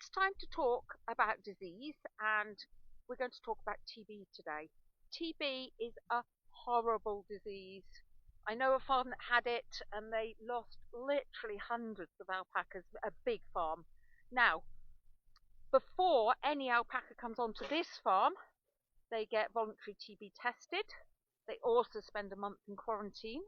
It's time to talk about disease, and we're going to talk about TB today. TB is a horrible disease. I know a farm that had it, and they lost literally hundreds of alpacas, a big farm. Now, before any alpaca comes onto this farm, they get voluntary TB tested. They also spend a month in quarantine.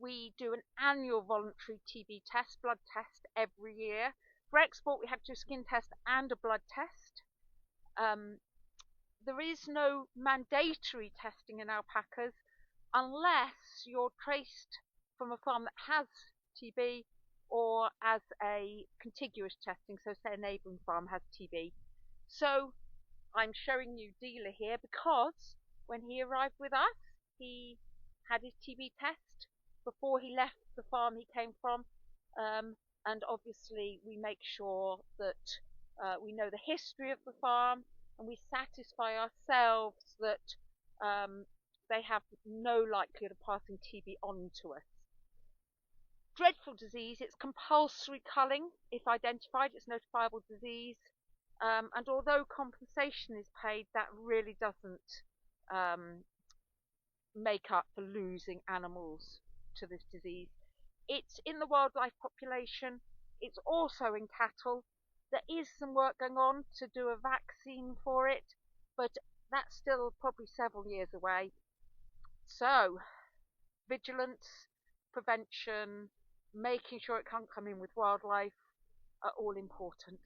We do an annual voluntary TB test, blood test, every year. For export, we have to do a skin test and a blood test. There is no mandatory testing in alpacas unless you're traced from a farm that has TB or as a contiguous testing, so say a neighbouring farm has TB. So I'm showing you Dealer here because when he arrived with us, he had his TB test before he left the farm he came from, and obviously we make sure that we know the history of the farm and we satisfy ourselves that they have no likelihood of passing TB on to us. Dreadful disease, it's compulsory culling if identified, it's notifiable disease, and although compensation is paid, that really doesn't make up for losing animals to this disease. It's in the wildlife population, it's also in cattle. There is some work going on to do a vaccine for it, but that's still probably several years away. So, vigilance, prevention, making sure it can't come in with wildlife are all important.